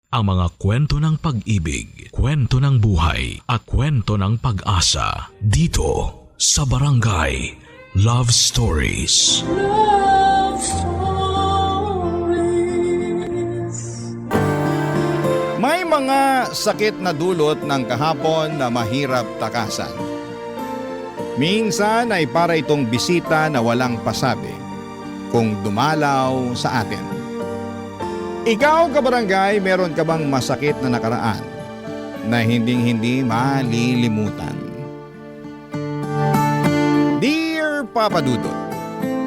Ang mga kwento ng pag-ibig, kwento ng buhay, at kwento ng pag-asa dito sa Barangay Love Stories. Love Stories. May mga sakit na dulot ng kahapon na mahirap takasan. Minsan ay para itong bisita na walang pasabi kung dumalaw sa atin. Ikaw, kabarangay, meron ka bang masakit na nakaraan na hinding-hindi malilimutan? Dear Papa Dudut,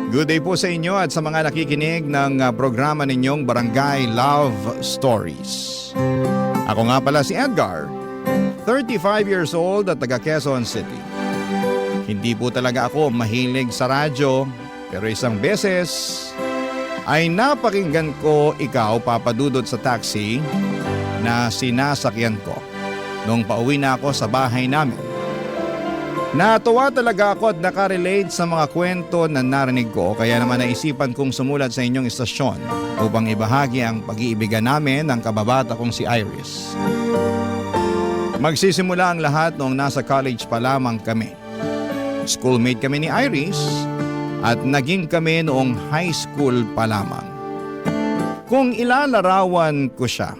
good day po sa inyo at sa mga nakikinig ng programa ninyong Barangay Love Stories. Ako nga pala si Edgar, 35 years old at taga Quezon City. Hindi po talaga ako mahilig sa radyo, pero isang beses ay napakinggan ko ikaw, Papa Dudut, sa taxi na sinasakyan ko nung pauwi na ako sa bahay namin. Natuwa talaga ako at nakarelate sa mga kwento na narinig ko, kaya naman naisipan kong sumulat sa inyong istasyon upang ibahagi ang pag-iibigan namin ng kababata kong si Iris. Magsisimula ang lahat noong nasa college pa lamang kami. Schoolmate kami ni Iris at naging kami noong high school pa lamang. Kung ilalarawan ko siya,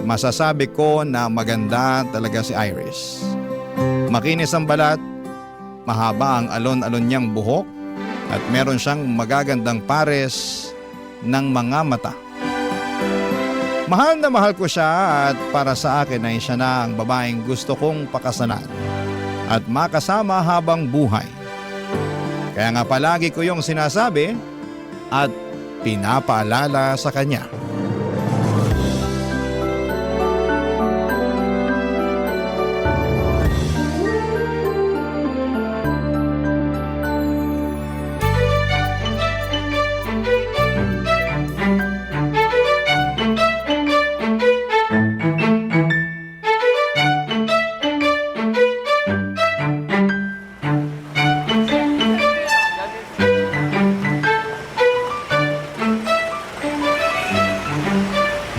masasabi ko na maganda talaga si Iris. Makinis ang balat, mahaba ang alon-alon niyang buhok, at meron siyang magagandang pares ng mga mata. Mahal na mahal ko siya at para sa akin ay siya na ang babaeng gusto kong pakasalan at makasama habang buhay. Kaya nga palagi ko yung sinasabi at pinapaalala sa kanya.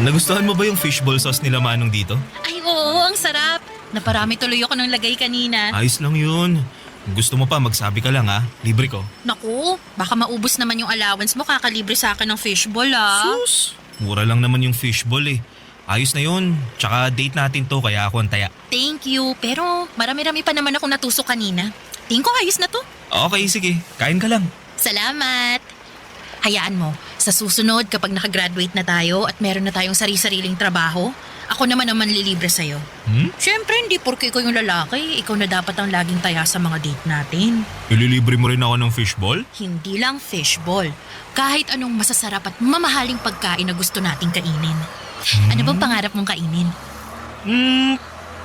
Nagustuhan mo ba yung fishball sauce nila Manong dito? Ay oo, ang sarap. Naparami tuloy ako ng lagay kanina. Ayos lang yun. Kung gusto mo pa, magsabi ka lang ha. Libre ko. Naku, baka maubos naman yung allowance mo kakalibre sa akin ng fishball Sus! Mura lang naman yung fishball eh. Ayos na yun. Tsaka date natin to kaya ako ang taya. Thank you, pero marami-rami pa naman akong natusok kanina. Tingin ko ayos na to. Okay, sige. Kain ka lang. Salamat. Hayaan mo, sa susunod kapag nakagraduate na tayo at meron na tayong sari-sariling trabaho, ako naman ang manlilibre sa'yo. Siyempre, hindi porke ikaw yung lalaki, ikaw na dapat ang laging taya sa mga date natin. Ililibre mo rin ako ng fishball? Hindi lang fishball, kahit anong masasarap at mamahaling pagkain na gusto nating kainin. Ano bang pangarap mong kainin?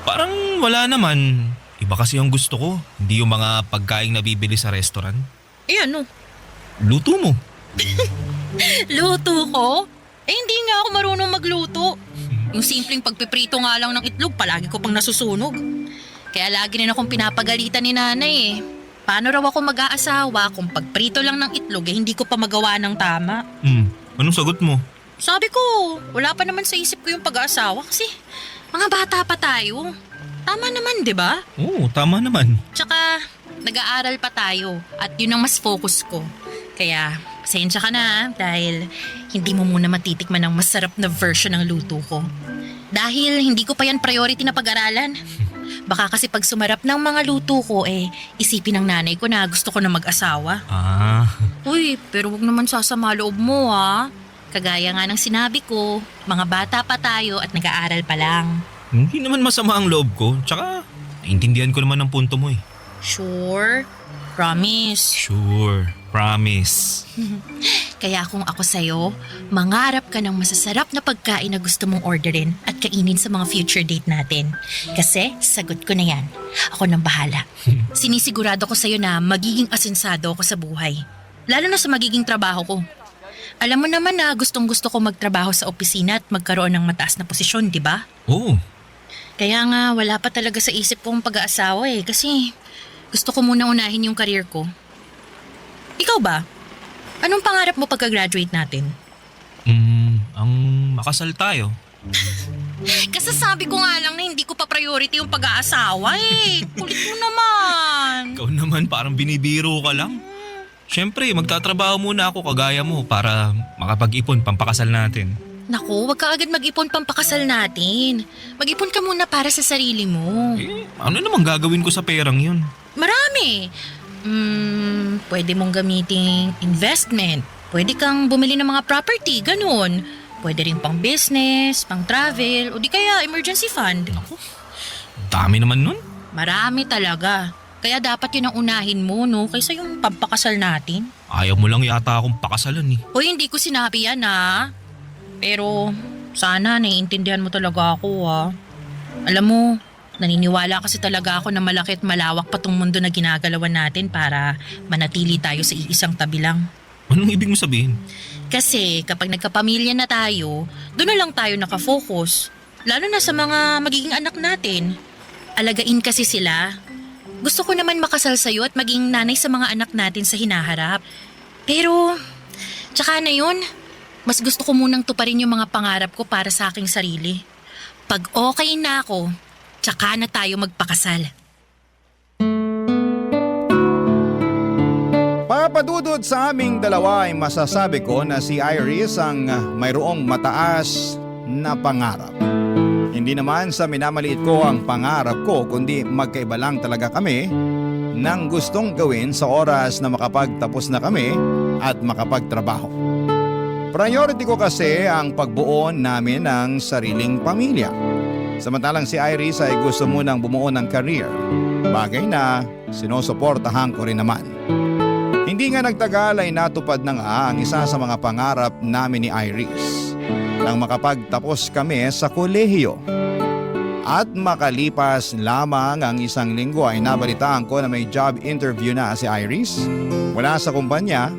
Parang wala naman. Iba kasi yung gusto ko. Hindi yung mga pagkain na bibili sa restaurant. Eh ano? Luto mo. Luto ko? Eh hindi nga ako marunong magluto. Yung simpleng pagpiprito nga lang ng itlog, palagi ko pang nasusunog. Kaya lagi rin akong pinapagalitan ni nanay eh. Paano raw ako mag-aasawa kung pagprito lang ng itlog eh hindi ko pa magawa ng tama? Anong sagot mo? Sabi ko, wala pa naman sa isip ko yung pag-aasawa kasi mga bata pa tayo. Tama naman, di ba? Oo, tama naman. Tsaka, nag-aaral pa tayo at yun ang mas focus ko. Kaya, pasensya ka na dahil hindi mo muna matitikman ang masarap na version ng luto ko. Dahil hindi ko pa yan priority na pag-aralan. Baka kasi pag sumarap ng mga luto ko isipin ng nanay ko na gusto ko na mag-asawa. Uy, pero wag naman sasama loob mo ha. Kagaya nga ng sinabi ko, mga bata pa tayo at nag-aaral pa lang. Hindi naman masama ang loob ko. Tsaka, naintindihan ko naman ang punto mo eh. Sure? Promise? Sure. Promise. Kaya kung ako sa'yo, mangarap ka ng masasarap na pagkain na gusto mong orderin at kainin sa mga future date natin. Kasi sagot ko na yan. Ako nang bahala. Sinisigurado ko sa'yo na magiging asensado ako sa buhay. Lalo na sa magiging trabaho ko. Alam mo naman na gustong-gusto ko magtrabaho sa opisina at magkaroon ng mataas na posisyon, di ba? Oo. Kaya nga wala pa talaga sa isip kong pag-aasawa kasi gusto ko muna unahin yung career ko. Ikaw ba? Anong pangarap mo pagka-graduate natin? Ang makasal tayo. Kasasabi ko nga lang na hindi ko pa priority yung pag-aasawa eh. Kulit mo naman. Ikaw naman parang binibiro ka lang. Siyempre, magtatrabaho muna ako kagaya mo para makapag-ipon pampakasal natin. Naku, wag ka agad mag-ipon pampakasal natin. Mag-ipon ka muna para sa sarili mo. Ano namang gagawin ko sa perang yun? Marami. Pwede mong gamiting investment. Pwede kang bumili ng mga property, ganun. Pwede rin pang business, pang travel, o di kaya emergency fund. Dami naman nun. Marami talaga. Kaya dapat yun ang unahin mo, no? Kaysa yung pampakasal natin. Ayaw mo lang yata akong pakasalan eh. Hoy, hindi ko sinabi yan, ha? Pero sana naiintindihan mo talaga ako, ha? Alam mo, naniniwala kasi talaga ako na malaki at malawak pa tong mundo na ginagalawan natin para manatili tayo sa iisang tabi lang. Anong ibig mo sabihin? Kasi kapag nagkapamilya na tayo, doon na lang tayo nakafocus. Lalo na sa mga magiging anak natin. Alagain kasi sila. Gusto ko naman makasal sa'yo at maging nanay sa mga anak natin sa hinaharap. Pero, tsaka na yun, mas gusto ko munang tuparin yung mga pangarap ko para sa aking sarili. Pag okay na ako, tsaka na tayo magpakasal. Papadudod sa aming dalawa ay masasabi ko na si Iris ang mayroong mataas na pangarap. Hindi naman sa minamaliit ko ang pangarap ko kundi magkaiba lang talaga kami ng gustong gawin sa oras na makapagtapos na kami at makapagtrabaho. Priority ko kasi ang pagbuo namin ng sariling pamilya. Samantalang si Iris ay gusto munang bumuo ng career, bagay na sinusuportahan ko rin naman. Hindi nga nagtagal ay natupad na nga ang isa sa mga pangarap namin ni Iris nang makapagtapos kami sa kolehiyo. At makalipas lamang ang isang linggo ay nabalitaan ko na may job interview na si Iris mula sa kumpanya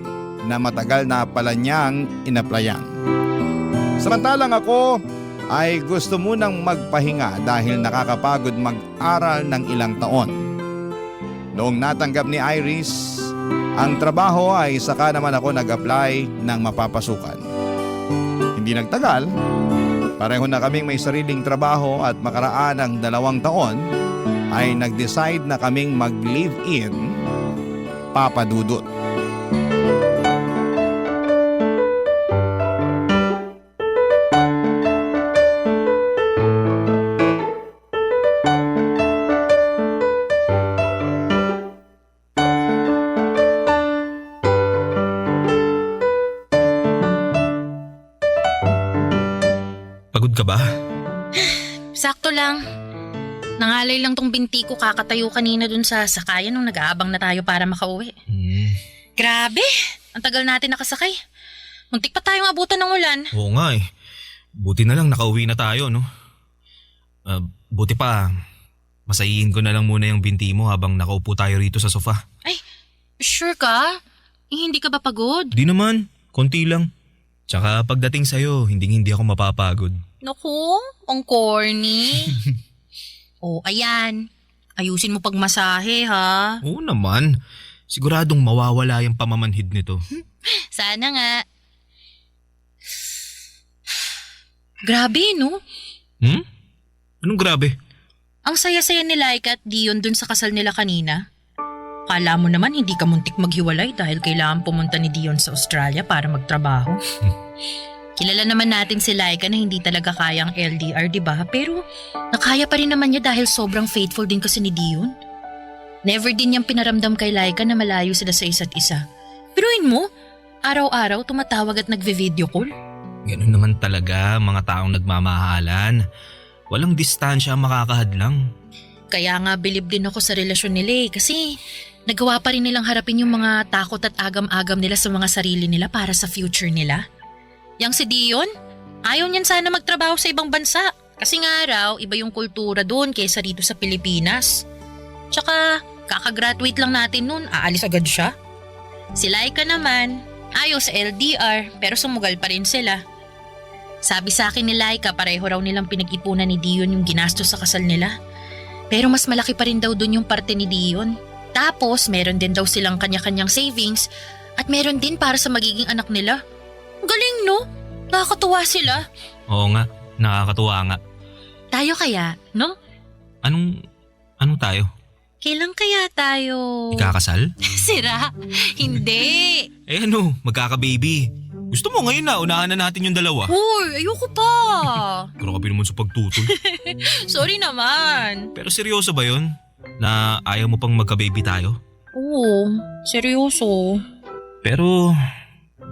na matagal na pala niyang inaplayan. Samantalang ako ay gusto munang magpahinga dahil nakakapagod mag-aral ng ilang taon. Noong natanggap ni Iris ang trabaho ay saka naman ako nag-apply ng mapapasukan. Hindi nagtagal, pareho na kaming may sariling trabaho at makaraan ng 2 taon ay nag-decide na kaming mag-live-in, Papa Dudut. Pagod ka ba? Sakto lang. Nangalay lang tong binti ko kakatayo kanina dun sa sakayan nung nag-aabang na tayo para makauwi. Grabe! Ang tagal natin nakasakay. Muntik pa tayong abutan ng ulan. Oo nga eh. Buti na lang nakauwi na tayo, no? Buti pa, masayihin ko na lang muna yung binti mo habang nakaupo tayo rito sa sofa. Ay, sure ka? Hindi ka ba pagod? Di naman, konti lang. Tsaka pagdating sa'yo, hindi ako mapapagod. Naku, ang corny. Ayan. Ayusin mo pagmasahe, ha? Oo naman. Siguradong mawawala yung pamamanhid nito. Sana nga. Grabe, no? Anong grabe? Ang saya-saya ni Laika at Dion dun sa kasal nila kanina. Kala mo naman hindi ka muntik maghiwalay dahil kailangan pumunta ni Dion sa Australia para magtrabaho. Kilala naman natin si Laika na hindi talaga kayang LDR, di ba? Pero nakaya pa rin naman niya dahil sobrang faithful din kasi ni Dion. Never din niyang pinaramdam kay Laika na malayo sila sa isa't isa. Piruin mo, araw-araw tumatawag at nagve-video call. Ganun naman talaga mga taong nagmamahalan. Walang distansya ang makakahadlang. Kaya nga bilib din ako sa relasyon nila kasi nagawa pa rin nilang harapin yung mga takot at agam-agam nila sa mga sarili nila para sa future nila. Yang si Dion, ayaw niyan sana magtrabaho sa ibang bansa kasi nga raw iba yung kultura doon kaysa rito sa Pilipinas. Tsaka kakagraduate lang natin noon, aalis agad siya. Si Laika naman, ayaw sa LDR pero sumugal pa rin sila. Sabi sa akin ni Laika pareho raw nilang pinag-ipunan ni Dion yung ginastos sa kasal nila. Pero mas malaki pa rin daw doon yung parte ni Dion. Tapos meron din daw silang kanya-kanyang savings at meron din para sa magiging anak nila. Galing no? Nakakatuwa sila. Oo nga, Nakakatuwa nga. Tayo kaya, no? Anong tayo? Kailan kaya tayo... Ikakasal? Sira? Hindi. Eh ano, magkaka-baby. Gusto mo ngayon na, unahan na natin yung dalawa. Hoy, ayoko pa. Grabe naman sa pagtutol. Sorry naman. Pero seryoso ba yun? Na ayaw mo pang magka-baby tayo? Oo, seryoso. Pero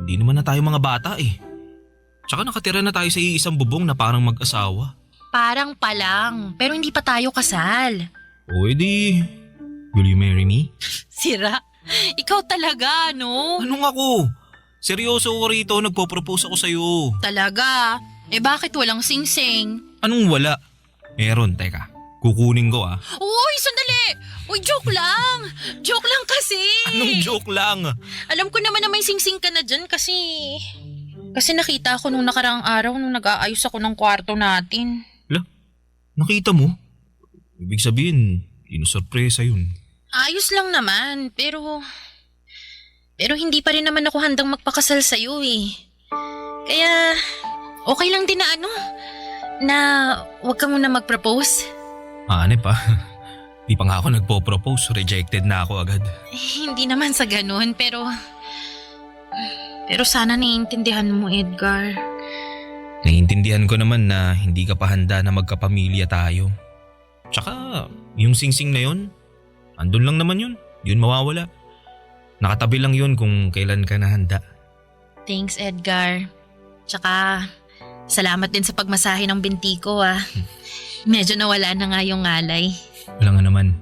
hindi naman na tayo mga bata eh. Tsaka nakatira na tayo sa iisang bubong na parang mag-asawa. Parang pa lang, pero hindi pa tayo kasal. O edi, will you marry me? Sira? Ikaw talaga, no? Anong ako? Seryoso ko rito, nagpo-propose ako sa'yo. Talaga? Eh bakit walang sing-sing? Anong wala? Meron, teka. Kukunin ko ah. Uy, sandali! Uy, joke lang! Joke lang kasi! Anong joke lang? Alam ko naman na may sing-sing ka na dyan kasi... Kasi nakita ko nung nakaraang araw nung nag-aayos ako ng kwarto natin. Nakita mo? Ibig sabihin, inusurpresa yun. Ayos lang naman, pero... Pero hindi pa rin naman ako handang magpakasal sa'yo eh. Kaya, okay lang din na na wag ka muna mag-propose. Hanep ah. Di pa nga ako nagpo-propose, rejected na ako agad. Hindi naman sa ganun, pero... Pero sana naiintindihan mo, Edgar. Naiintindihan ko naman na hindi ka pa handa na magkapamilya tayo. Tsaka, yung singsing na yun, andun lang naman yun. Yun mawawala. Nakatabi lang yun kung kailan ka na handa. Thanks, Edgar. Tsaka, salamat din sa pagmasahe ng binti ko ah. Medyo nawala na nga yung ngalay. Wala nga naman.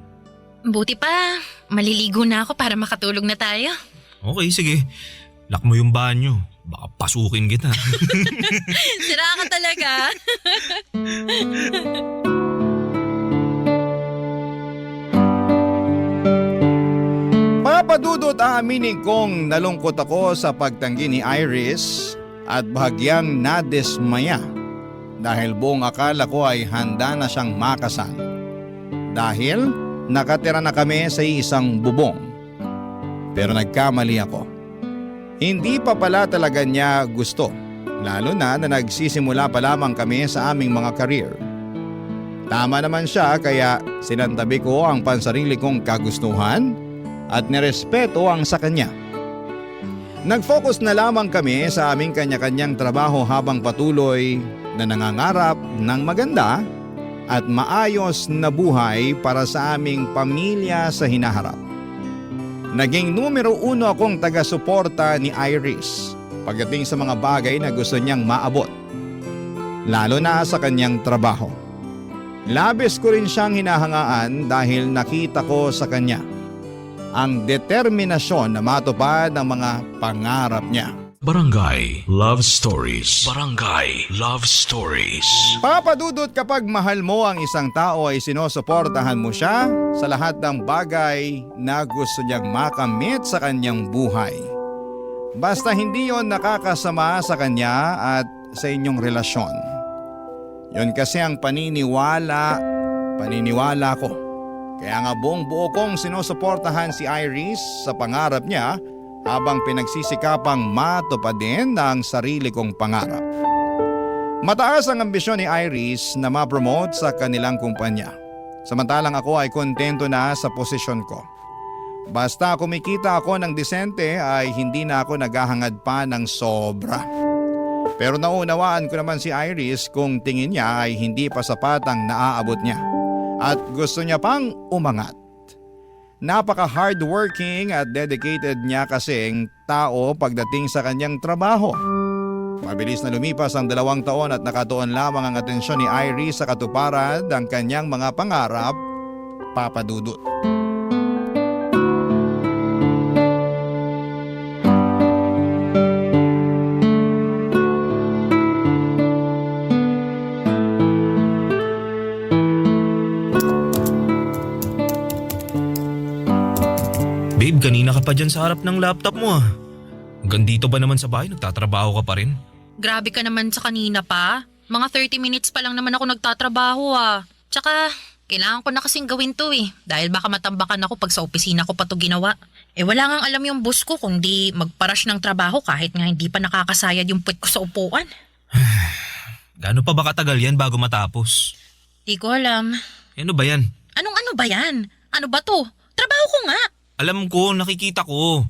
Buti pa, maliligo na ako para makatulog na tayo. Okay, sige. Lock mo yung banyo. Baka pasukin kita. Sira ka talaga. Papadudot, aaminin kong nalungkot ako sa pagtanggi ni Iris at bahagyang nadismaya dahil buong akala ko ay handa na siyang makasal. Dahil nakatira na kami sa isang bubong. Pero nagkamali ako. Hindi pa pala talaga niya gusto, lalo na nagsisimula pa lamang kami sa aming mga career. Tama naman siya kaya sinantabi ko ang pansarili kong kagustuhan at nirespeto ang sa kanya. Nag-focus na lamang kami sa aming kanya-kanyang trabaho habang patuloy na nangangarap ng maganda at maayos na buhay para sa aming pamilya sa hinaharap. Naging numero 1 akong taga-suporta ni Iris pagdating sa mga bagay na gusto niyang maabot, lalo na sa kanyang trabaho. Labis ko rin siyang hinahangaan dahil nakita ko sa kanya ang determinasyon na matupad ang mga pangarap niya. Barangay Love Stories. Barangay Love Stories. Papadudot, kapag mahal mo ang isang tao ay sinusuportahan mo siya sa lahat ng bagay na gusto niyang makamit sa kanyang buhay. Basta hindi yon nakakasama sa kanya at sa inyong relasyon. Yon kasi ang paniniwala ko. Kaya nga buong buo kong sinusuportahan si Iris sa pangarap niya habang pinagsisikapang matupadin ang sarili kong pangarap. Mataas ang ambisyon ni Iris na ma-promote sa kanilang kumpanya. Samantalang ako ay kontento na sa posisyon ko. Basta kumikita ako ng disente ay hindi na ako naghahangad pa ng sobra. Pero naunawaan ko naman si Iris kung tingin niya ay hindi pa sapat ang naaabot niya at gusto niya pang umangat. Napaka-hardworking at dedicated niya kasing tao pagdating sa kanyang trabaho. Mabilis na lumipas ang 2 taon at nakatuon lamang ang atensyon ni Iris sa katuparan ng kanyang mga pangarap, papadudot. Babe, kanina ka pa dyan sa harap ng laptop mo ah. Hanggang dito ba naman sa bahay, nagtatrabaho ka pa rin? Grabe ka naman sa kanina pa. Mga 30 minutes pa lang naman ako nagtatrabaho ah. Tsaka, kailangan ko na kasing gawin to eh. Dahil baka matambakan ako pag sa opisina ko pa to ginawa. Eh wala ngang alam yung boss ko kundi magparush ng trabaho kahit nga hindi pa nakakasayad yung puwet ko sa upuan. Gaano pa ba katagal yan bago matapos? Di ko alam. Ano ba yan? Anong ano ba yan? Ano ba to? Trabaho ko nga. Alam ko, nakikita ko.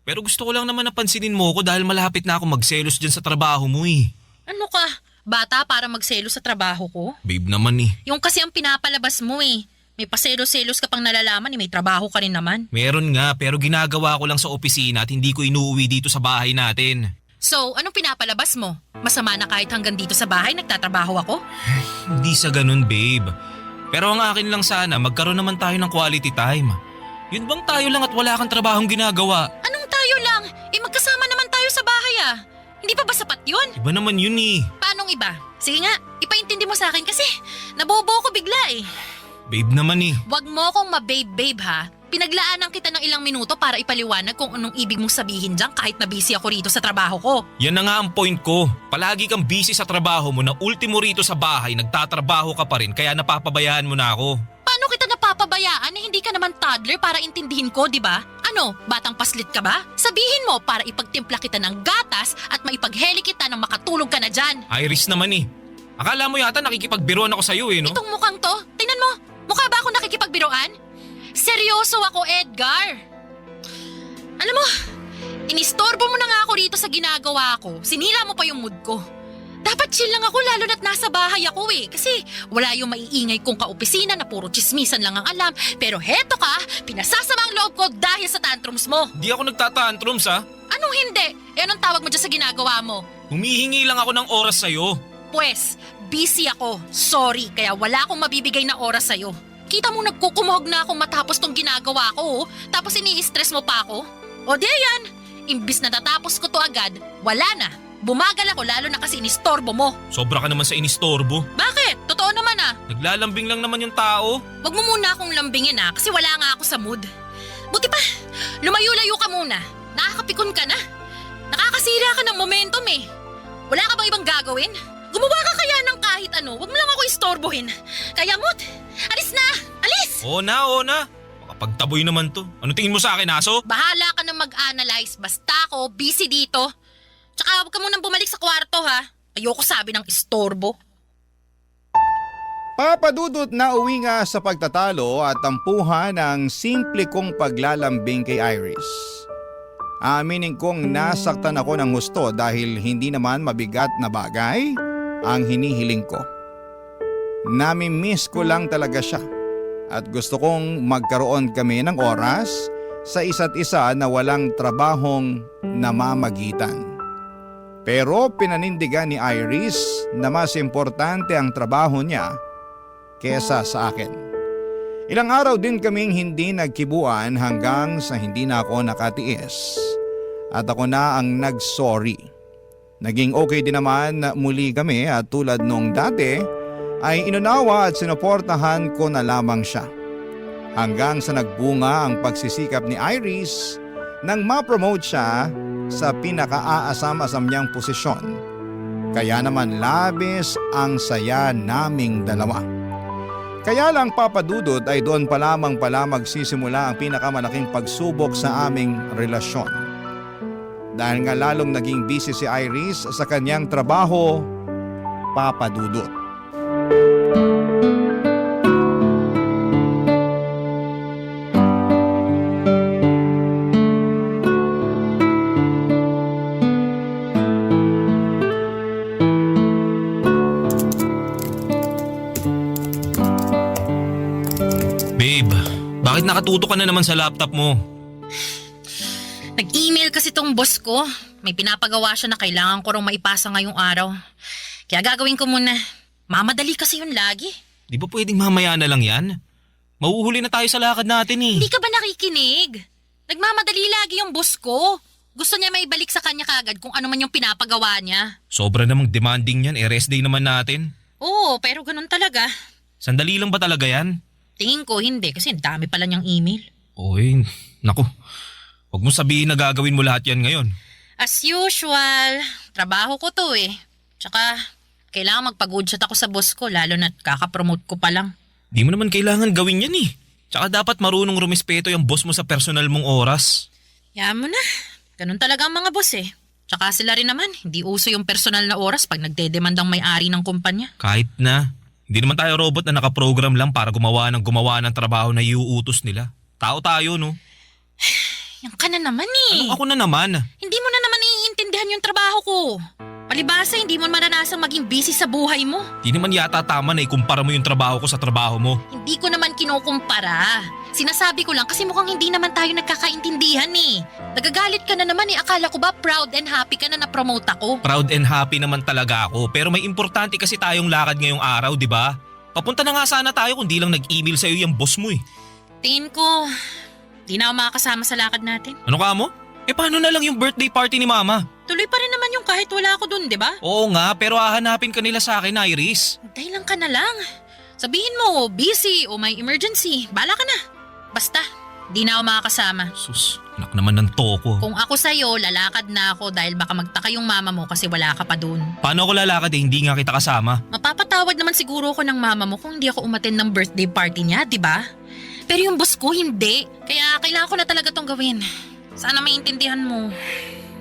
Pero gusto ko lang naman napansinin mo ko dahil malapit na ako magselos dyan sa trabaho mo eh. Ano ka? Bata para magselo sa trabaho ko? Babe naman eh. Yung kasi ang pinapalabas mo eh. May paselos-selos ka pang nalalaman eh. May trabaho ka rin naman. Meron nga pero ginagawa ko lang sa opisina at hindi ko inuuwi dito sa bahay natin. So, anong pinapalabas mo? Masama na kahit hanggang dito sa bahay nagtatrabaho ako? Hindi sa ganun babe. Pero ang akin lang sana magkaroon naman tayo ng quality time. Yun bang tayo lang at wala kang trabahong ginagawa? Anong tayo lang? Eh magkasama naman tayo sa bahay ah. Hindi pa ba sapat yun? Iba naman yun eh. Paanong iba? Sige nga, ipaintindi mo sa akin kasi nabobo ko bigla eh. Babe naman eh. Wag mo akong mababe-babe ha. Pinaglaanan kita ng ilang minuto para ipaliwanag kung anong ibig mong sabihin dyan kahit na busy ako rito sa trabaho ko. Yan na nga ang point ko. Palagi kang busy sa trabaho mo na ultimo rito sa bahay nagtatrabaho ka pa rin kaya napapabayaan mo na ako. Paano kita napapabayaan na hindi ka naman toddler para intindihin ko, di ba? Ano, batang paslit ka ba? Sabihin mo para ipagtimpla kita ng gatas at maipagheli kita nang makatulog ka na dyan. Iris naman eh. Akala mo yata nakikipagbiruan ako sa'yo eh no? Itong mukhang to, tingnan mo, mukha ba ako nakikipagbiroan? Seryoso ako, Edgar. Alam mo, inistorbo mo na nga ako rito sa ginagawa ko. Sinira mo pa yung mood ko. Dapat chill lang ako lalo na't nasa bahay ako eh. Kasi wala yung maiingay kong kaopisina na puro chismisan lang ang alam. Pero heto ka, pinasasama ang loob ko dahil sa tantrums mo. Di ako nagtatantrums ha. Anong hindi? E anong tawag mo dyan sa ginagawa mo? Humihingi lang ako ng oras sa'yo. Pwes, busy ako. Sorry, kaya wala akong mabibigay na oras sa'yo. Kita mo nagkukumuhog na akong matapos tong ginagawa ko, oh. Tapos ini-stress mo pa ako? O di yan, imbis na tatapos ko to agad, wala na. Bumagal ako lalo na kasi inistorbo mo. Sobra ka naman sa inistorbo. Bakit? Totoo naman ah. Naglalambing lang naman yung tao. Wag mo muna akong lambingin ah, kasi wala nga ako sa mood. Buti pa, lumayo-layo ka muna. Nakakapikon ka na. Nakakasira ka ng momentum eh. Wala ka bang ibang gagawin? Gumawa ka kaya ng kahit ano, wag mo lang ako istorbohin. Kaya Mut, alis na! Alis! Oo na. Makapagtaboy naman to. Ano tingin mo sa akin, aso? Bahala ka na mag-analyze, basta ako busy dito. Tsaka huwag ka munang bumalik sa kwarto ha. Ayoko sabi ng istorbo. Papadudot na uwi nga sa pagtatalo at tampuhan ang simple kong paglalambing kay Iris. Aminin kong nasaktan ako ng husto dahil hindi naman mabigat na bagay ang hinihiling ko. Nami-miss ko lang talaga siya at gusto kong magkaroon kami ng oras sa isa't isa na walang trabahong namamagitan. Pero pinanindigan ni Iris na mas importante ang trabaho niya kesa sa akin. Ilang araw din kaming hindi nagkibuan hanggang sa hindi na ako nakatiis at ako na ang nag-sorry. Naging okay din naman muli kami at tulad nung dati ay inunawa at sinuportahan ko na lamang siya. Hanggang sa nagbunga ang pagsisikap ni Iris nang ma-promote siya sa pinaka-aasam-asam niyang posisyon. Kaya naman labis ang saya naming dalawa. Kaya lang papadudot ay doon pa lamang pala magsisimula ang pinakamalaking pagsubok sa aming relasyon. Dahil nga lalong naging busy si Iris sa kanyang trabaho, papadudot. Babe, bakit nakatuto ka na naman sa laptop mo? Nag-email kasi tong boss ko. May pinapagawa siya na kailangan ko rin maipasa ngayong araw. Kaya gagawin ko muna. Mamadali kasi yun lagi. Di ba pwedeng mamaya na lang yan? Mauhuli na tayo sa lakad natin eh. Hindi ka ba nakikinig? Nagmamadali lagi yung boss ko. Gusto niya maibalik sa kanya kagad kung ano man yung pinapagawa niya. Sobra namang demanding yan, rest day naman natin. Oo, pero ganun talaga. Sandali lang ba talaga yan? Tingin ko hindi kasi dami pala niyang email. Oy, naku. Huwag mo sabihin na gagawin mo lahat yan ngayon. As usual, trabaho ko to eh. Tsaka, kailangan magpag-good shot ako sa boss ko lalo na't kakapromote ko pa lang. Di mo naman kailangan gawin yan eh. Tsaka dapat marunong rumispeto yung boss mo sa personal mong oras. Yaman mo na. Ganun talaga ang mga boss eh. Tsaka sila rin naman, hindi uso yung personal na oras pag nagdedemand ang may-ari ng kumpanya. Kahit na. Hindi naman tayo robot na nakaprogram lang para gumawa ng trabaho na iuutos nila. Tao tayo, no? Yan ka na naman eh. Ako na naman. Hindi mo na naman naiintindihan yung trabaho ko. Palibasa, hindi mo maranasang maging busy sa buhay mo. Di naman yata tama na ikumpara mo yung trabaho ko sa trabaho mo. Hindi ko naman kinukumpara. Sinasabi ko lang kasi mukhang hindi naman tayo nagkakaintindihan eh. Nagagalit ka na naman eh. Akala ko ba proud and happy ka na na-promote ako? Proud and happy naman talaga ako. Pero may importante kasi tayong lakad ngayong araw, di ba? Papunta na nga sana tayo kung di lang nag-email sa'yo yung boss mo eh. Tingin ko, di na ako makakasama sa lakad natin. Ano ka mo? Paano na lang yung birthday party ni Mama? Tuloy pa rin naman yung kahit wala ako dun, di ba? Oo nga, pero hahanapin ka nila sa akin, Iris. Hintay lang ka na lang. Sabihin mo, busy o may emergency. Bala ka na. Basta, di na ako makakasama. Sus, anak naman ng toko. Kung ako sa'yo, lalakad na ako dahil baka magtaka yung mama mo kasi wala ka pa dun. Paano ako lalakad hindi nga kita kasama? Mapapatawad naman siguro ako ng mama mo kung hindi ako umattend ng birthday party niya, di ba? Pero yung boss ko, hindi. Kaya kailangan ko na talaga tong gawin. Sana maintindihan mo.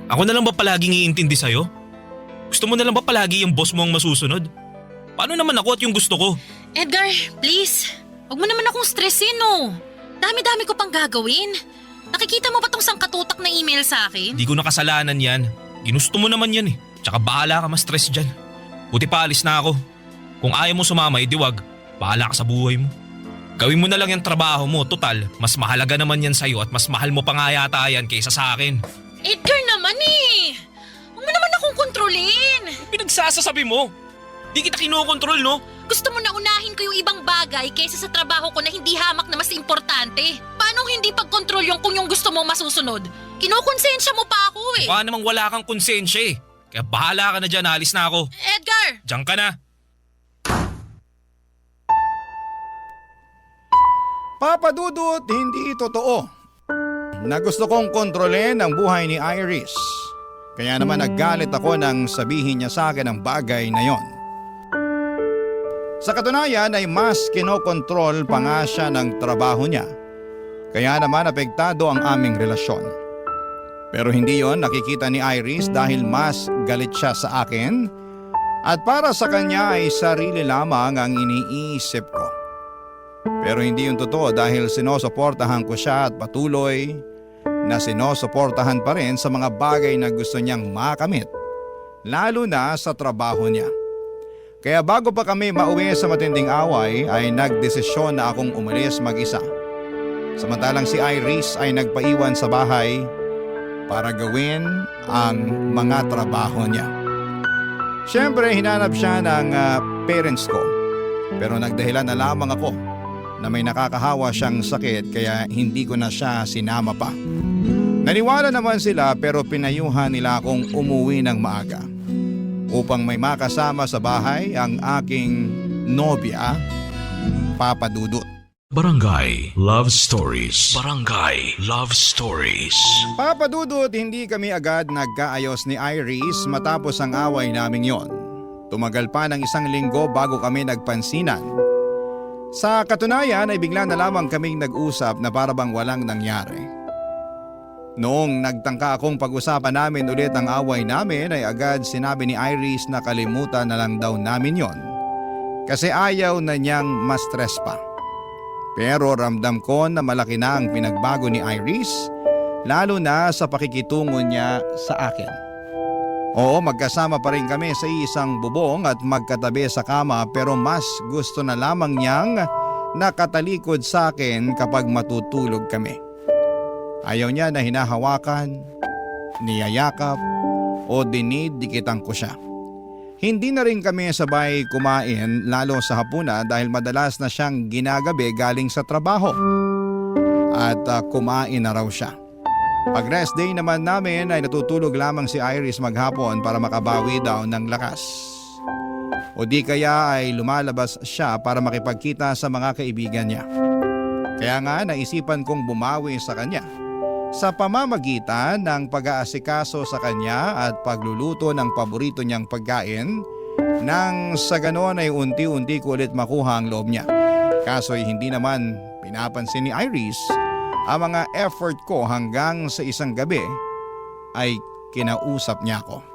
Ako na lang ba palaging iintindi sa'yo? Gusto mo na lang ba palagi yung boss mo ang masusunod? Paano naman ako at yung gusto ko? Edgar, please. Huwag mo naman akong stressin, no. Dami-dami ko pang gagawin. Nakikita mo ba tong sangkatutak na email sa akin? Di ko nakasalanan yan. Ginusto mo naman yan eh. Tsaka bahala ka ma-stress dyan. Buti pa alis na ako. Kung ayaw mo sumama, wag. Bahala ka sa buhay mo. Gawin mo na lang yung trabaho mo. Total, mas mahalaga naman yan sa'yo at mas mahal mo pa nga yata yan kaysa sa akin. Edgar naman eh. Huwag mo naman akong kontrolin. Pinagsasasabi mo? Di kita kinokontrol, no? Gusto mo na unahin ko yung ibang bagay kaysa sa trabaho ko na hindi hamak na mas importante. Paano hindi pagkontrol yung kung yung gusto mo masusunod? Kinukonsensya mo pa ako eh. Mukha namang wala kang konsensya eh. Kaya bahala ka na dyan, alis na ako. Edgar! Diyan ka na. Papa Dudut, hindi totoo na gusto kong kontrolin ang buhay ni Iris. Kaya naman naggalit ako nang sabihin niya sa akin ang bagay na yon. Sa katunayan ay mas kinokontrol pa nga siya ng trabaho niya. Kaya naman apektado ang aming relasyon. Pero hindi yon nakikita ni Iris dahil mas galit siya sa akin at para sa kanya ay sarili lamang ang iniisip ko. Pero hindi yung totoo dahil sinusuportahan ko siya at patuloy na sinusuportahan pa rin sa mga bagay na gusto niyang makamit, lalo na sa trabaho niya. Kaya bago pa kami mauwi sa matinding away ay nagdesisyon na akong umalis mag-isa. Samantalang si Iris ay nagpaiwan sa bahay para gawin ang mga trabaho niya. Siyempre hinanap siya ng parents ko pero nagdahilan na lamang ako na may nakakahawa siyang sakit kaya hindi ko na siya sinama pa. Naniwala naman sila pero pinayuhan nila akong umuwi ng maaga upang may makasama sa bahay ang aking nobya, Papa Dudut. Barangay Love Stories. Barangay Love Stories. Papa Dudut, hindi kami agad nagkaayos ni Iris matapos ang away naming yon. Tumagal pa ng 1 linggo bago kami nagpansinan. Sa katunayan ay bigla na lamang kaming nag-usap na parabang walang nangyari. Noong nagtangka akong pag-usapan namin ulit ang away namin ay agad sinabi ni Iris na kalimutan na lang daw namin yon kasi ayaw na niyang ma-stress pa. Pero ramdam ko na malaki na ang pinagbago ni Iris lalo na sa pakikitungo niya sa akin. Oo, magkasama pa rin kami sa isang bubong at magkatabi sa kama pero mas gusto na lamang niyang nakatalikod sa akin kapag matutulog kami. Ayaw niya na hinahawakan, niyayakap o dinidikitan ko siya. Hindi na rin kami sabay kumain lalo sa hapunan dahil madalas na siyang ginagabi galing sa trabaho at kumain na raw siya. Pag rest day naman namin ay natutulog lamang si Iris maghapon para makabawi daw ng lakas. O di kaya ay lumalabas siya para makipagkita sa mga kaibigan niya. Kaya nga naisipan kong bumawi sa kanya sa pamamagitan ng pag-aasikaso sa kanya at pagluluto ng paborito niyang pagkain nang sa ganon ay unti-unti ko ulit makuha ang loob niya. Kaso'y hindi naman pinapansin ni Iris ang mga effort ko hanggang sa isang gabi ay kinausap niya ako.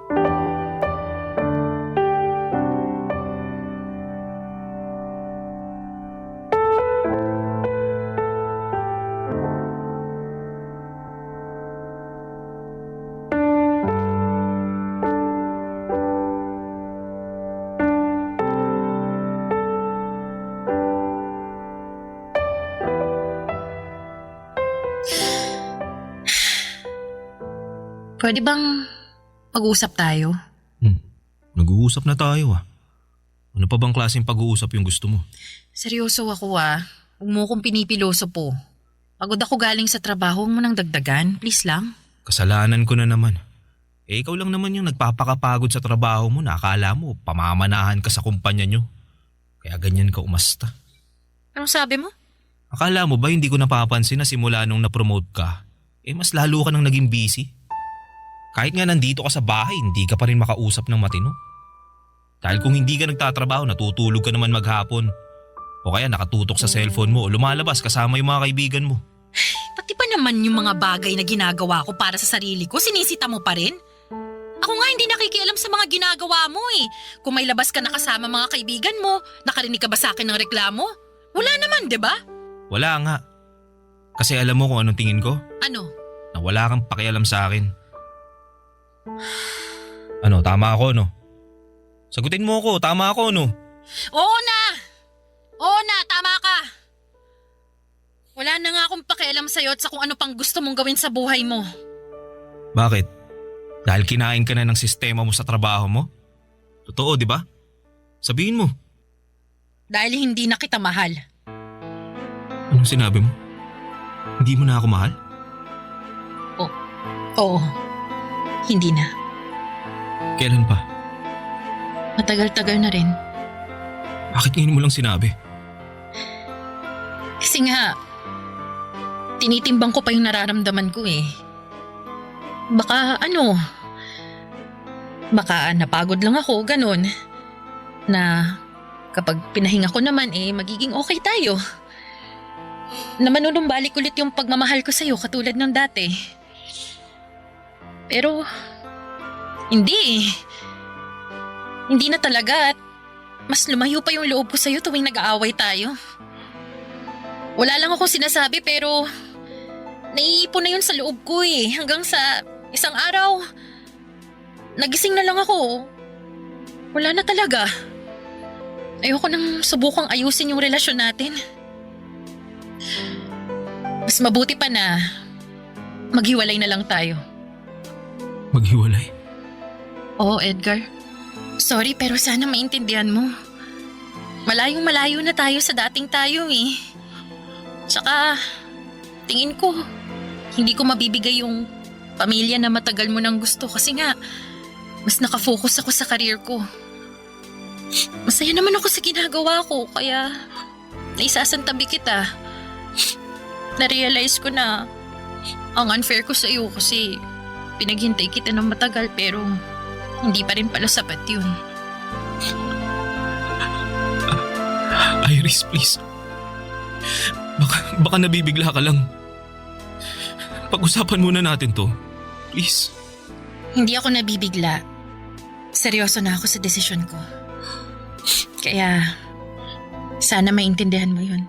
Pwede bang mag-usap tayo? Nag-uusap na tayo ah. Ano pa bang klaseng pag-uusap yung gusto mo? Seryoso ako ah. Huwag mo kong pinipiloso po. Pagod ako galing sa trabaho, huwag mo nang dagdagan. Please lang. Kasalanan ko na naman. Ikaw lang naman yung nagpapakapagod sa trabaho mo na akala mo pamamanahan ka sa kumpanya nyo. Kaya ganyan ka umasta. Anong sabi mo? Akala mo ba hindi ko napapansin na simula nung na-promote ka, mas lalo ka nang naging busy? Kahit nga nandito ka sa bahay, hindi ka pa rin makausap ng matino. Dahil kung hindi ka nagtatrabaho, natutulog ka naman maghapon. O kaya nakatutok sa cellphone mo o lumalabas kasama yung mga kaibigan mo. Pati pa naman yung mga bagay na ginagawa ko para sa sarili ko, sinisita mo pa rin? Ako nga hindi nakikialam sa mga ginagawa mo eh. Kung may labas ka na kasama mga kaibigan mo, nakarinig ka ba sa akin ng reklamo? Wala naman, di ba? Wala nga. Kasi alam mo kung anong tingin ko? Ano? Na wala kang pakialam sa akin. Ano, tama ako no? Sagutin mo ako, tama ako no? Oo na! Oo na, tama ka! Wala na nga akong pakialam sa'yo at sa kung ano pang gusto mong gawin sa buhay mo. Bakit? Dahil kinain ka na ng sistema mo sa trabaho mo? Totoo, di ba? Sabihin mo. Dahil hindi na kita mahal. Anong sinabi mo? Hindi mo na ako mahal? Oo, hindi na. Kailan pa? Matagal-tagal na rin. Bakit ngayon mo lang sinabi? Kasi nga, tinitimbang ko pa yung nararamdaman ko eh. Baka napagod lang ako, ganun. Na kapag pinahinga ko naman magiging okay tayo. Na manunumbalik ulit yung pagmamahal ko sa'yo katulad ng dati. Pero, hindi. Hindi na talaga at mas lumayo pa yung loob ko sa'yo tuwing nag-aaway tayo. Wala lang akong sinasabi pero naiipon na yun sa loob ko hanggang sa isang araw, nagising na lang ako. Wala na talaga. Ayoko nang subukang ayusin yung relasyon natin. Mas mabuti pa na maghiwalay na lang tayo. Maghiwalay? Oo, Edgar. Sorry pero sana maintindihan mo. Malayong malayo na tayo sa dating tayo eh. Tsaka, tingin ko, hindi ko mabibigay yung pamilya na matagal mo nang gusto kasi nga, mas nakafocus ako sa career ko. Masaya naman ako sa ginagawa ko kaya naisasantabi kita. Na-realize ko na ang unfair ko sa iyo kasi pinaghintay kita ng matagal pero hindi pa rin pala sapat yun. Iris, please. Baka nabibigla ka lang. Pag-usapan muna natin to. Please. Hindi ako nabibigla. Seryoso na ako sa desisyon ko. Kaya, sana maintindihan mo yun.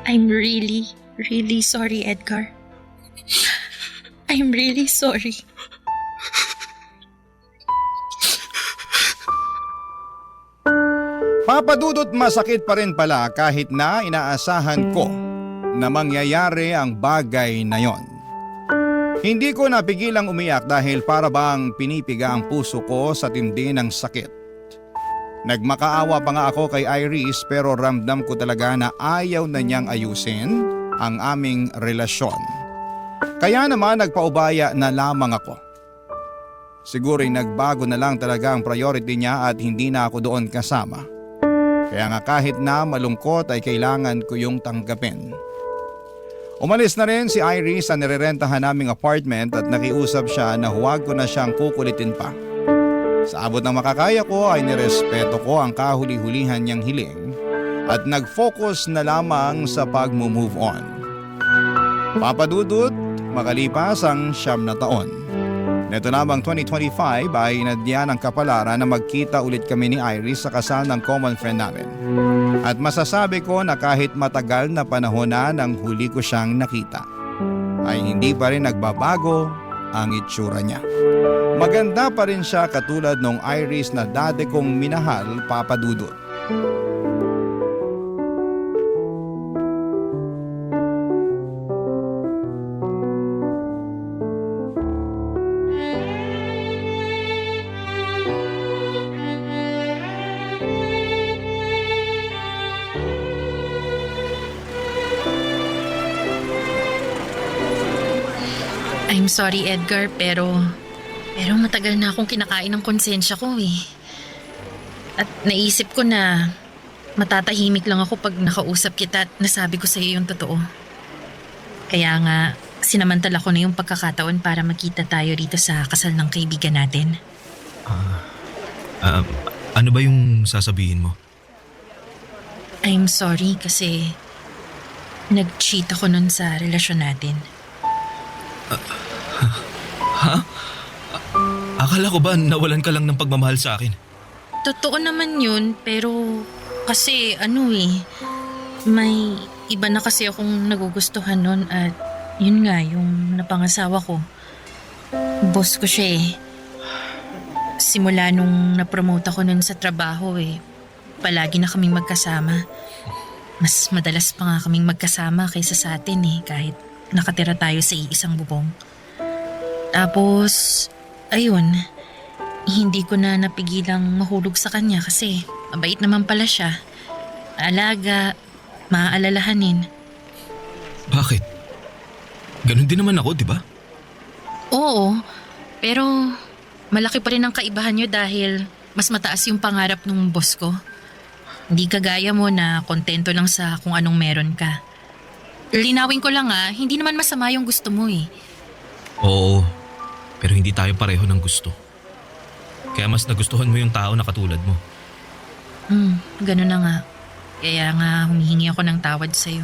I'm really, really sorry, Edgar. I'm really sorry. Papadudot masakit pa rin pala kahit na inaasahan ko na mangyayari ang bagay na yon. Hindi ko napigilang umiyak dahil para bang pinipiga ang puso ko sa tindi ng sakit. Nagmakaawa pa nga ako kay Iris pero ramdam ko talaga na ayaw na niyang ayusin ang aming relasyon. Kaya naman nagpaubaya na lamang ako. Siguro'y nagbago na lang talaga ang priority niya at hindi na ako doon kasama. Kaya nga kahit na malungkot ay kailangan ko yung tanggapin. Umalis na rin si Iris sa nirerentahan naming apartment at nakiusap siya na huwag ko na siyang kukulitin pa. Sa abot ng makakaya ko ay nirespeto ko ang kahuli-hulihan niyang hiling at nag-focus na lamang sa pag-move on. Papadudot, makalipas ang 9 na taon. Neto lamang 2025 ay inadya ng kapalaran na magkita ulit kami ni Iris sa kasal ng common friend namin. At masasabi ko na kahit matagal na panahon na nang huli ko siyang nakita, ay hindi pa rin nagbabago ang itsura niya. Maganda pa rin siya katulad nung Iris na dati kong minahal, Papa Dudut. I'm sorry, Edgar, pero matagal na akong kinakain ng konsensya ko eh. At naisip ko na matatahimik lang ako pag nakausap kita at nasabi ko sa iyo yung totoo. Kaya nga, sinamantala ko na yung pagkakataon para magkita tayo dito sa kasal ng kaibigan natin. Ano ba yung sasabihin mo? I'm sorry kasi nag-cheat ako nun sa relasyon natin. Akala ko ba nawalan ka lang ng pagmamahal sa akin? Totoo naman yun, pero kasi may iba na kasi akong nagugustuhan nun at yun nga, yung napangasawa ko. Boss ko siya eh. Simula nung napromote ako nun sa trabaho palagi na kaming magkasama. Mas madalas pa nga kaming magkasama kaysa sa atin kahit nakatira tayo sa iisang bubong. Tapos, ayun, hindi ko na napigilang mahulog sa kanya kasi mabait naman pala siya. Alaga, maaalalahanin. Bakit? Ganon din naman ako, di ba? Oo, pero malaki pa rin ang kaibahan niyo dahil mas mataas yung pangarap ng boss ko. Hindi kagaya mo na kontento lang sa kung anong meron ka. Linawin ko lang hindi naman masama yung gusto mo Oo, pero hindi tayo pareho ng gusto. Kaya mas nagustuhan mo yung tao na katulad mo. Ganun na nga. Kaya nga humihingi ako ng tawad sa'yo.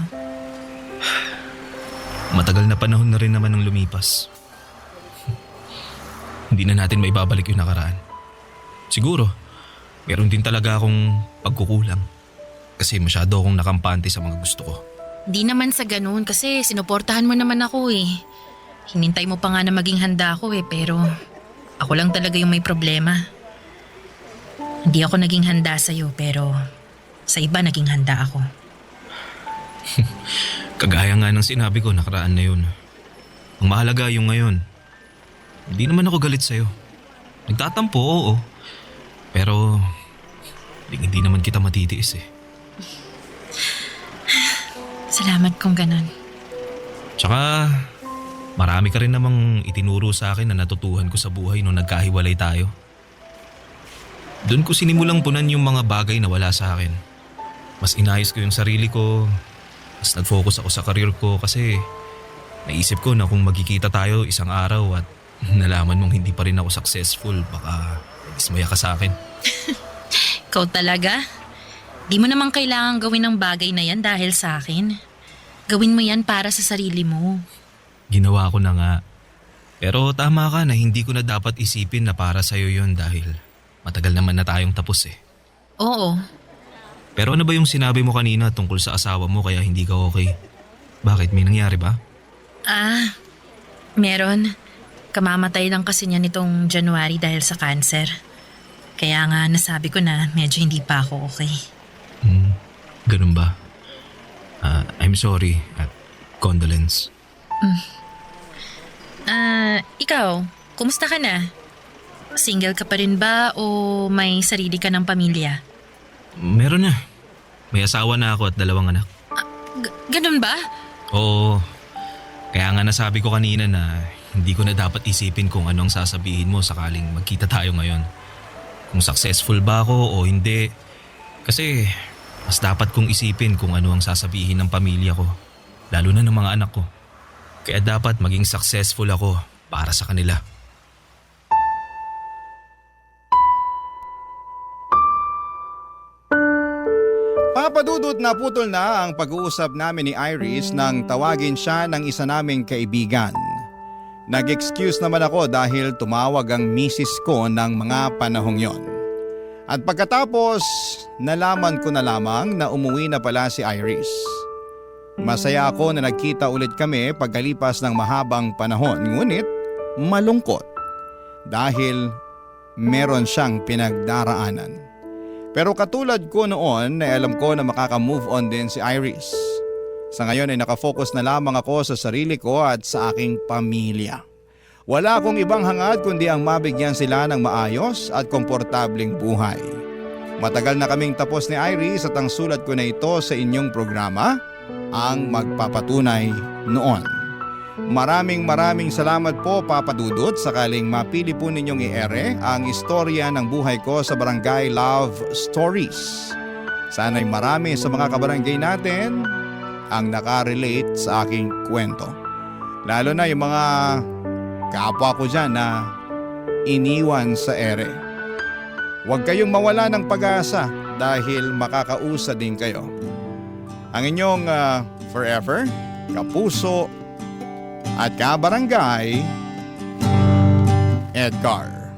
Matagal na panahon na rin naman ang lumipas. Hindi na natin maibabalik yung nakaraan. Siguro, meron din talaga akong pagkukulang. Kasi masyado akong nakampante sa mga gusto ko. Di naman sa ganun kasi sinuportahan mo naman ako Hinintay mo pa nga na maging handa ako pero ako lang talaga yung may problema. Hindi ako naging handa sa'yo pero sa iba naging handa ako. Kagaya nga ng sinabi ko nakaraan na yun. Ang mahalaga yung ngayon. Hindi naman ako galit sa'yo. Nagtatampo, oo. Pero hindi naman kita matitiis Salamat kung ganun. Tsaka marami ka rin namang itinuro sa akin na natutuhan ko sa buhay nung nagkahiwalay tayo. Doon ko sinimulang punan yung mga bagay na wala sa akin. Mas inayos ko yung sarili ko. Mas nag-focus ako sa career ko kasi naisip ko na kung magkikita tayo isang araw at nalaman mong hindi pa rin ako successful, baka ismaya ka sa akin. Ikaw talaga? Di mo naman kailangan gawin ang bagay na yan dahil sa akin. Gawin mo yan para sa sarili mo. Ginawa ko na nga. Pero tama ka na hindi ko na dapat isipin na para sa'yo yun dahil matagal naman na tayong tapos Oo. Pero ano ba yung sinabi mo kanina tungkol sa asawa mo kaya hindi ka okay? Bakit? May nangyari ba? Meron. Kamamatay lang kasi niya nitong January dahil sa cancer. Kaya nga nasabi ko na medyo hindi pa ako okay. Ganun ba? I'm sorry at condolence. Ikaw, kumusta ka na? Single ka pa rin ba o may sarili ka ng pamilya? Meron na. May asawa na ako at 2 anak. Ganun ba? Oo. Kaya nga nasabi ko kanina na hindi ko na dapat isipin kung anong sasabihin mo sakaling magkita tayo ngayon. Kung successful ba ako o hindi. Kasi mas dapat kong isipin kung ano ang sasabihin ng pamilya ko. Lalo na ng mga anak ko. Kaya dapat maging successful ako para sa kanila. Papadudot na putol na ang pag-uusap namin ni Iris nang tawagin siya ng isa naming kaibigan. Nag-excuse naman ako dahil tumawag ang misis ko ng mga panahong yon. At pagkatapos, nalaman ko na lamang na umuwi na pala si Iris. Masaya ako na nagkita ulit kami pagkalipas ng mahabang panahon, ngunit malungkot dahil meron siyang pinagdaraanan. Pero katulad ko noon na alam ko na makaka-move on din si Iris. Sa ngayon ay nakafocus na lamang ako sa sarili ko at sa aking pamilya. Wala akong ibang hangad kundi ang mabigyan sila ng maayos at komportableng buhay. Matagal na kaming tapos ni Iris at ang sulat ko na ito sa inyong programa ang magpapatunay noon. Maraming salamat po Papa Dudut, sakaling mapili po ninyong i-ere ang istorya ng buhay ko sa Barangay Love Stories. Sana'y marami sa mga kabarangay natin ang nakarelate sa aking kwento. Lalo na yung mga kapwa ko dyan na iniwan sa ere. Huwag kayong mawala ng pag-asa dahil makakausa din kayo. Ang inyong forever, kapuso at kabarangay, Edgar.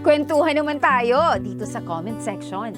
Kwentuhan naman tayo dito sa comment section.